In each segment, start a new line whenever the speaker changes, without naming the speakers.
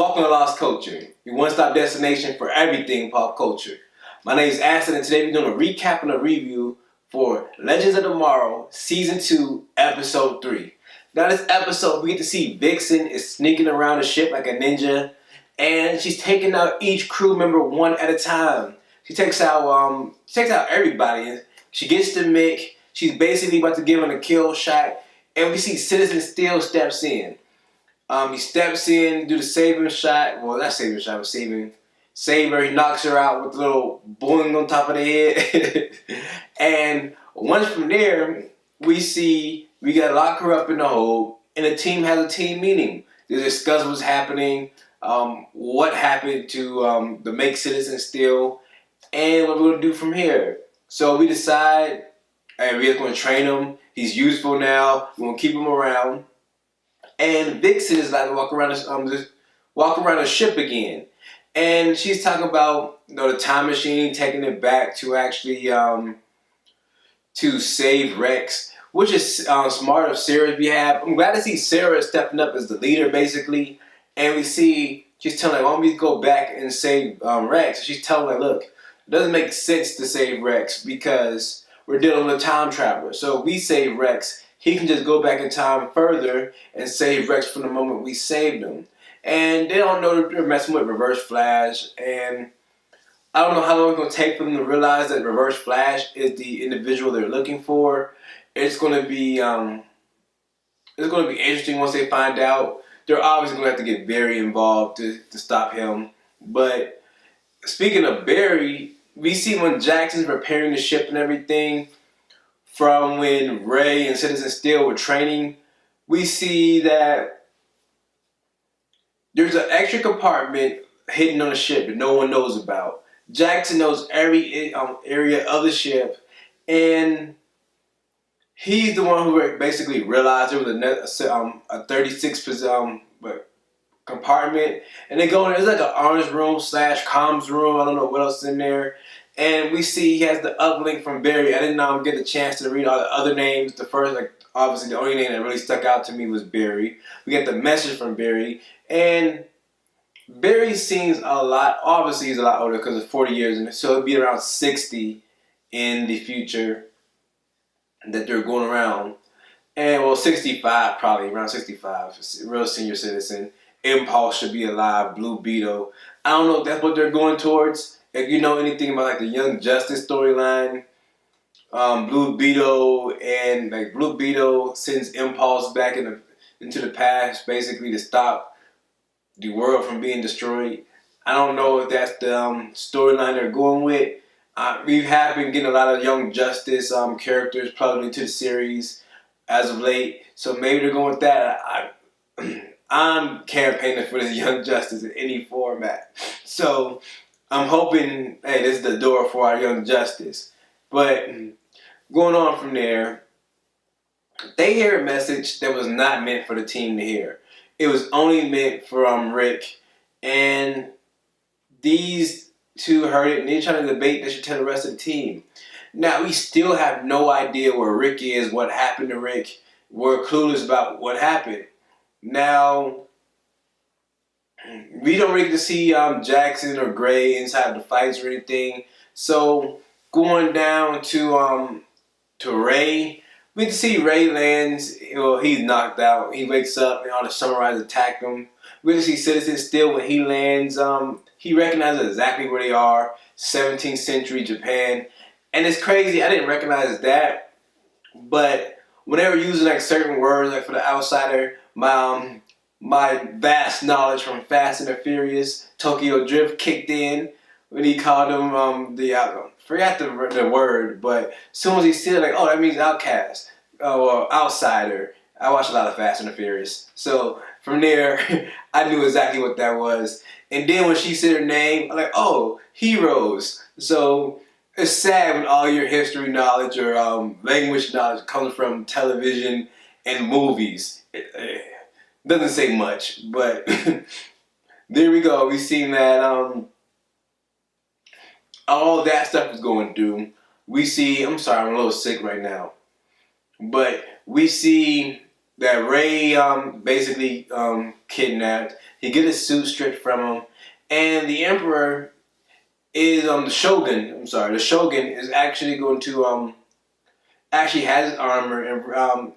Welcome to Lost Culture, your one-stop destination for everything pop culture. My name is Aston, and today we're doing a recap and a review for Legends of Tomorrow, Season 2, Episode 3. Now this episode, we get to see Vixen is sneaking around the ship like a ninja, and she's taking out each crew member one at a time. She takes out everybody. She gets to Mick. She's basically about to give him a kill shot, and we see Citizen Steel steps in. He steps in, do the saving shot. Well, not saving shot, but save her. He knocks her out with a little boing on top of the head. And once from there, we gotta lock her up in the hole, and the team has a team meeting. They discuss what's happening, what happened to the Make Citizen Steel, and what we're gonna do from here. So we decide, hey, we're just gonna train him. He's useful now. We're gonna keep him around. And Vixen is like to walk around the ship again, and she's talking about the time machine, taking it back to actually to save Rex, which is smart of Sarah's behalf. I'm glad to see Sarah stepping up as the leader, basically, and we see she's telling why don't we go back and save Rex? She's telling her, look, it doesn't make sense to save Rex because we're dealing with a time traveler. So if we save Rex, he can just go back in time further and save Rex from the moment we saved him. And they don't know that they're messing with Reverse Flash. And I don't know how long it's going to take for them to realize that Reverse Flash is the individual they're looking for. It's going to be interesting once they find out. They're obviously going to have to get Barry involved to stop him. But speaking of Barry, we see when Jackson's repairing the ship and everything, from when Ray and Citizen Steel were training, we see that there's an extra compartment hidden on the ship that no one knows about. Jackson knows every area of the ship, and he's the one who basically realized there was a 36 compartment, and they go in there. It's like an arms room / comms room. I don't know what else is in there. And we see he has the uplink from Barry. I didn't get a chance to read all the other names. The first, obviously the only name that really stuck out to me was Barry. We get the message from Barry. And Barry seems obviously he's a lot older because it's 40 years, and so it'd be around 60 in the future that they're going around. And well, 65 probably, around 65. Real senior citizen. Impulse should be alive. Blue Beetle. I don't know if that's what they're going towards. If you know anything about the Young Justice storyline, Blue Beetle sends Impulse back into the past, basically to stop the world from being destroyed. I don't know if that's the storyline they're going with. We have been getting a lot of Young Justice characters plugged into the series as of late, so maybe they're going with that. I'm campaigning for this Young Justice in any format, so I'm hoping, hey, this is the door for our Young Justice. But going on from there, they hear a message that was not meant for the team to hear. It was only meant for Rick. And these two heard it, and they're trying to debate they should tell the rest of the team. Now, we still have no idea where Rick is, what happened to Rick. We're clueless about what happened. Now, we don't really get to see Jackson or Gray inside the fights or anything. So going down to Ray, we get to see Ray lands. Well, he's knocked out. He wakes up and all the samurais attack him. We get to see Citizen Steel when he lands. He recognizes exactly where they are. 17th century Japan, and it's crazy. I didn't recognize that, but when they were using certain words, for the outsider, my vast knowledge from Fast and the Furious, Tokyo Drift kicked in when he called him forgot the word, but as soon as he said that means outcast or outsider. I watched a lot of Fast and the Furious, so from there I knew exactly what that was. And then when she said her name, I'm like, oh, heroes. So it's sad when all your history knowledge or language knowledge comes from television and movies. Doesn't say much, but there we go. We seen that all that stuff is going through. We see, I'm sorry, I'm a little sick right now, but we see that Ray basically kidnapped. He get his suit stripped from him, and the Emperor is the Shogun. I'm sorry, the Shogun is actually going to actually has his armor, and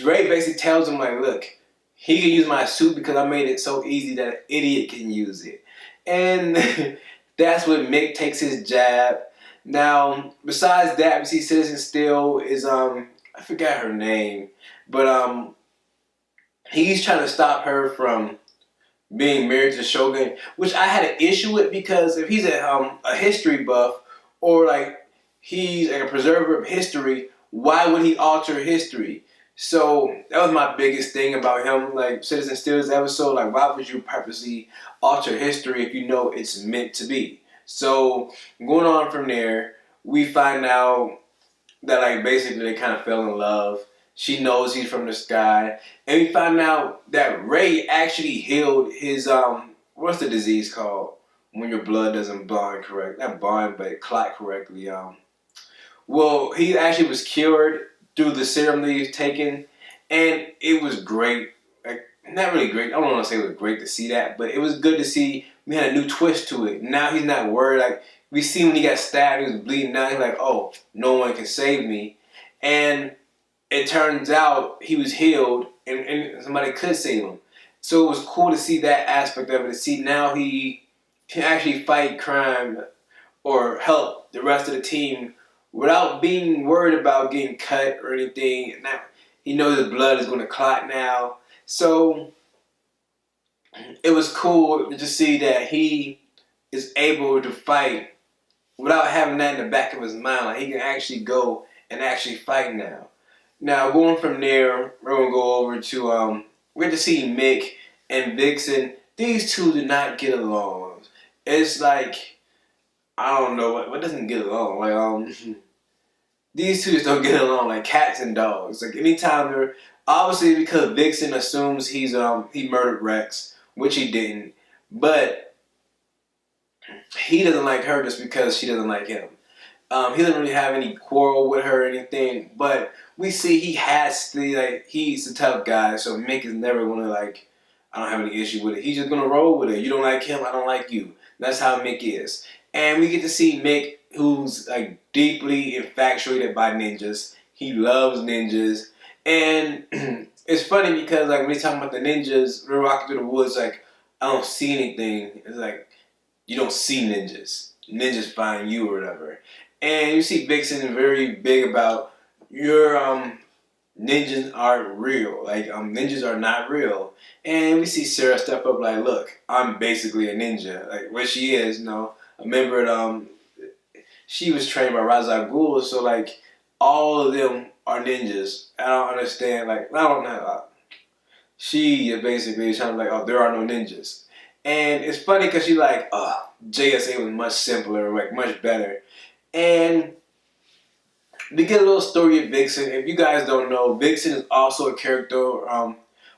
Ray basically tells him like, look, he can use my suit because I made it so easy that an idiot can use it, and that's when Mick takes his jab. Now, besides that, we see Citizen Steel is I forgot her name, but he's trying to stop her from being married to the Shogun, which I had an issue with because if he's a history buff or like he's like a preserver of history, why would he alter history? So that was my biggest thing about him. Like Citizen Steel's episode, like why would you purposely alter history if you know it's meant to be? So going on from there, we find out that like basically they kind of fell in love. She knows he's from the sky, and we find out that Ray actually healed his what's the disease called when your blood doesn't bond correct? Not bond, but clot correctly. Well, he actually was cured through the serum that he's taken, and it was great. Like not really great. I don't want to say it was great to see that, but it was good to see. We had a new twist to it. Now he's not worried. Like we see when he got stabbed, he was bleeding out. He's like, oh, no one can save me, and it turns out he was healed and somebody could save him. So it was cool to see that aspect of it. To see now he can actually fight crime or help the rest of the team without being worried about getting cut or anything. Now he knows his blood is going to clot now. So it was cool to see that he is able to fight without having that in the back of his mind. Like he can actually go and actually fight now. Now going from there, we're gonna go over to we get to see Mick and Vixen. These two do not get along. It's like I don't know what doesn't get along. Like these two just don't get along like cats and dogs. Like anytime they're obviously because Vixen assumes he murdered Rex, which he didn't, but he doesn't like her just because she doesn't like him. He doesn't really have any quarrel with her or anything, but we see he has to, like, he's a tough guy, so Mick is never gonna, like, I don't have any issue with it. He's just gonna roll with it. You don't like him, I don't like you. That's how Mick is. And we get to see Mick, who's, like, deeply infatuated by ninjas. He loves ninjas. And it's funny because, like, when he's talking about the ninjas, we're walking through the woods, like, I don't see anything. It's like, you don't see ninjas. Ninjas find you or whatever. And you see Vixen very big about your ninjas aren't real. Like ninjas are not real. And we see Sarah step up like, look, I'm basically a ninja. Like what she is, you know. I remember she was trained by Ra's al Ghul, so like all of them are ninjas. I don't understand. Like I don't know. She basically is trying to like, oh, there are no ninjas. And it's funny because she's like, oh, JSA was much simpler, like much better. And we get a little story of Vixen. If you guys don't know, Vixen is also a character.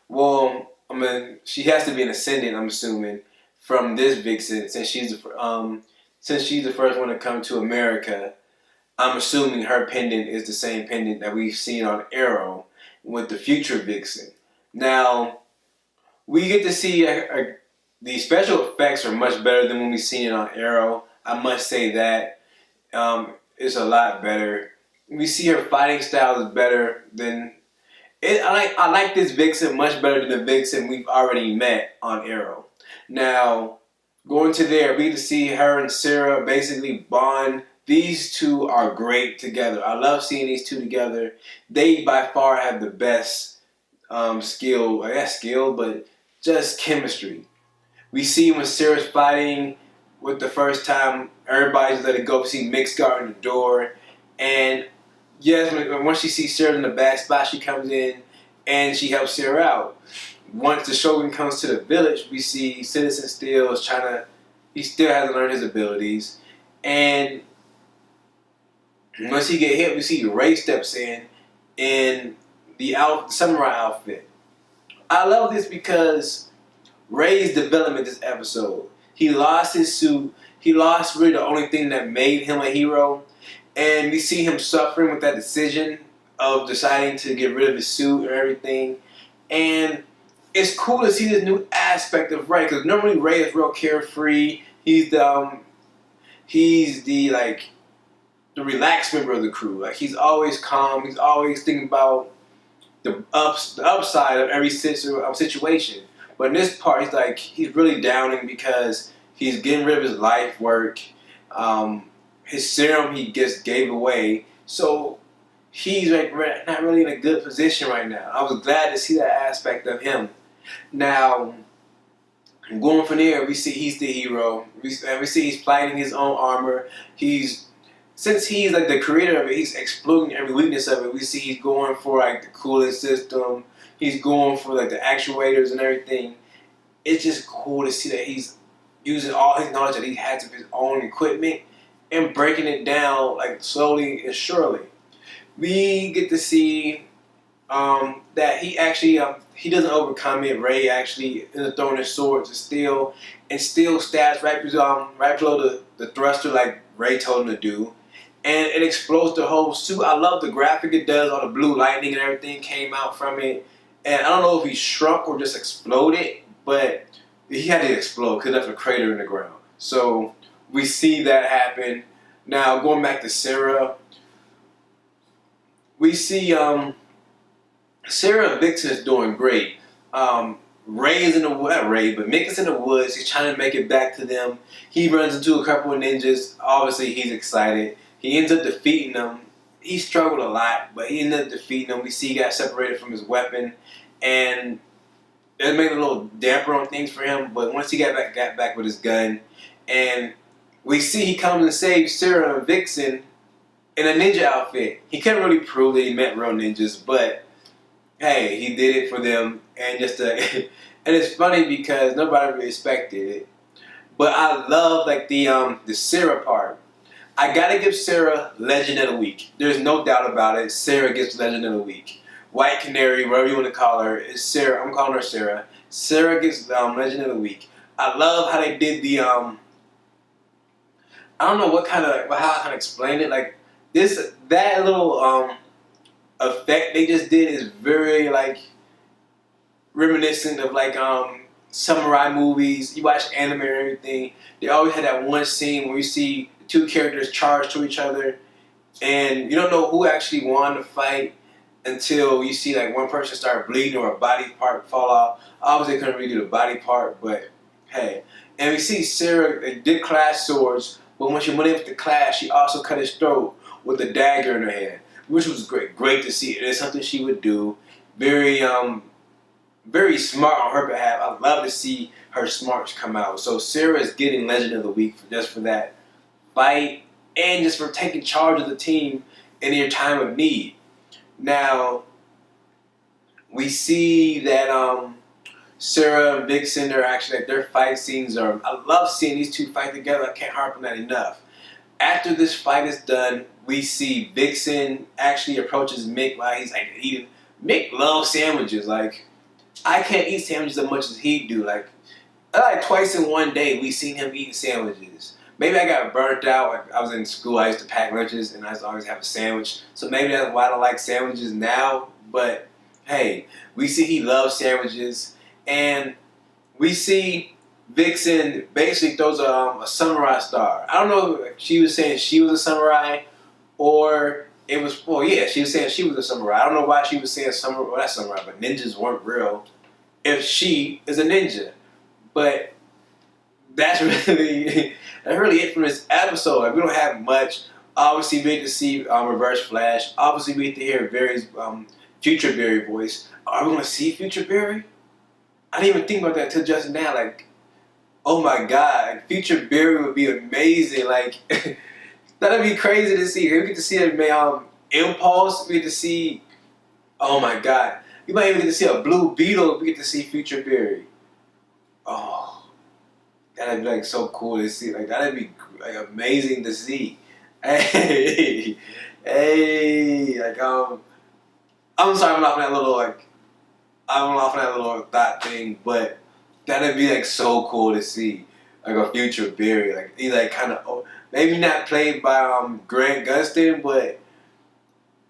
Well, I mean, she has to be an ascendant, I'm assuming, from this Vixen since she's the first one to come to America. I'm assuming her pendant is the same pendant that we've seen on Arrow with the future Vixen. Now, we get to see the special effects are much better than when we've seen it on Arrow. I must say that. It's a lot better. We see her fighting style is better than it. I like this Vixen much better than the Vixen we've already met on Arrow. Now, going to there, we get to see her and Sarah basically bond. These two are great together. I love seeing these two together. They by far have the best skill. I guess skill, but just chemistry. We see when Sarah's fighting with the first time, everybody's let it go. We see Mick's guarding the door. And yes, once she sees Sarah in the bad spot, she comes in and she helps Sarah out. Once the Shogun comes to the village, we see Citizen Steel is he still hasn't learned his abilities. And once he get hit, we see Ray steps in the samurai outfit. I love this because Ray's development this episode. He lost his suit. He lost really the only thing that made him a hero. And we see him suffering with that decision of deciding to get rid of his suit and everything. And it's cool to see this new aspect of Ray, because normally Ray is real carefree. He's the like the relaxed member of the crew. Like he's always calm. He's always thinking about the upside of every situation. But in this part, he's really downing because he's getting rid of his life work. His serum he just gave away, so he's like not really in a good position right now. I was glad to see that aspect of him. Now, going from there, we see he's the hero. We see he's fighting his own armor. Since he's like the creator of it, he's exploiting every weakness of it. We see he's going for like the cooling system. He's going for like the actuators and everything. It's just cool to see that he's using all his knowledge that he has of his own equipment and breaking it down like slowly and surely. We get to see that he actually he doesn't overcome it. Ray actually ends up throwing his sword to Steel, and Steel stabs right below the thruster like Ray told him to do, and it explodes the whole suit. I love the graphic it does. All the blue lightning and everything came out from it, and I don't know if he shrunk or just exploded, but he had to explode because that's a crater in the ground. So we see that happen. Now going back to Sarah, we see Sarah and Vixen is doing great. Ray is in the not Ray, but Mick is in the woods. He's trying to make it back to them. He runs into a couple of ninjas. Obviously, he's excited. He ends up defeating them. He struggled a lot, but he ended up defeating them. We see he got separated from his weapon, and it made a little damper on things for him. But once he got back with his gun, and we see he comes and saves Sarah and Vixen in a ninja outfit. He couldn't really prove that he met real ninjas, but hey, he did it for them, and and it's funny because nobody really expected it. But I love like the Sarah part. I gotta give Sarah Legend of the Week. There's no doubt about it. Sarah gets Legend of the Week. White Canary, whatever you want to call her, is Sarah. I'm calling her Sarah. Sarah gets Legend of the Week. I love how they did the I don't know how I can explain it. Like that little effect they just did is very like reminiscent of like samurai movies. You watch anime and everything. They always had that one scene where you see two characters charge to each other, and you don't know who actually won the fight until you see like one person start bleeding or a body part fall off. Obviously, they couldn't really do the body part, but hey. And we see Sarah, they did clash swords, but when she went in to clash, she also cut his throat with a dagger in her hand, which was great to see. It is something she would do. Very very smart on her behalf. I love to see her smarts come out. So Sarah is getting Legend of the Week just for that fight and just for taking charge of the team in their time of need. Now we see that Sarah and Vixen are actually like their fight scenes are. I love seeing these two fight together. I can't harp on that enough. After this fight is done, we see Vixen actually approaches Mick while he's like eating. Mick loves sandwiches. Like I can't eat sandwiches as much as he do. Like twice in one day we seen him eating sandwiches. Maybe I got burnt out. Like I was in school, I used to pack lunches and I used to always have a sandwich. So maybe that's why I don't like sandwiches now. But hey, we see he loves sandwiches, and we see Vixen basically throws a samurai star. I don't know if she was saying she was a samurai or it was, well, yeah, she was saying she was a samurai. I don't know why she was saying samurai, well, not samurai, but ninjas weren't real if she is a ninja. But that's really it from this episode. Like, we don't have much. Obviously, we get to see Reverse Flash. Obviously, we get to hear Barry's Future Barry voice. Are we going to see Future Barry? I didn't even think about that until just now. Like, oh my God, like, Future Barry would be amazing. Like, that'd be crazy to see. We get to see Impulse. We get to see, oh my God, we might even get to see a Blue Beetle. We get to see Future Barry. Oh, that'd be like so cool to see. Like, that'd be like amazing to see. Hey, like I'm sorry, I'm laughing at that little thought thing, but that'd be like so cool to see, like a Future Barry. Like he like kind of maybe not played by Grant Gustin, but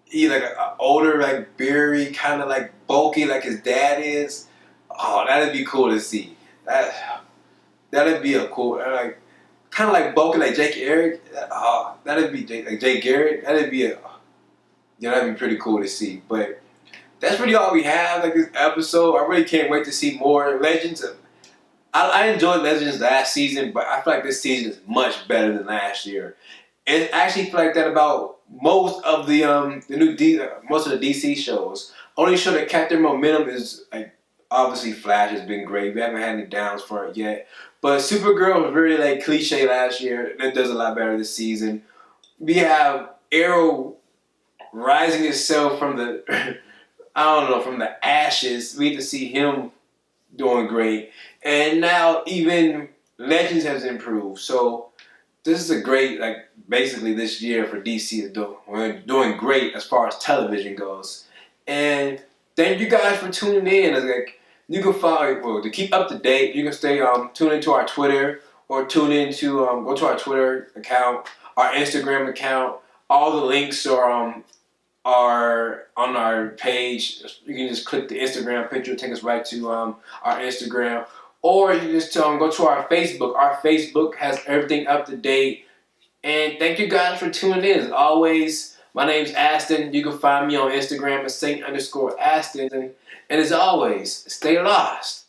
He like a older, like beery, kind of like bulky, like his dad is. Oh, that'd be cool to see. That'd be a cool, like kind of like bulky, like Jake Eric. Oh, that'd be like Jake Garrett. That'd be pretty cool to see. But that's really all we have. Like this episode, I really can't wait to see more Legends. I enjoyed Legends last season, but I feel like this season is much better than last year. And I actually feel like that about most of most of the DC shows. Only show that kept their momentum is like obviously Flash has been great. We haven't had any downs for it yet. But Supergirl was very like cliche last year. That does a lot better this season. We have Arrow rising itself from the from the ashes. We get to see him doing great. And now even Legends has improved. So this is a great, like, basically this year for DC is doing great as far as television goes. And thank you guys for tuning in. It's like, you can follow, to keep up to date, you can stay tune into our Twitter or tune into go to our Twitter account, our Instagram account. All the links are on our page. You can just click the Instagram picture, take us right to our Instagram. Or you can just go to our Facebook. Our Facebook has everything up to date. And thank you guys for tuning in. As always, my name's Aston. You can find me on Instagram at Saint_Aston. And as always, stay lost.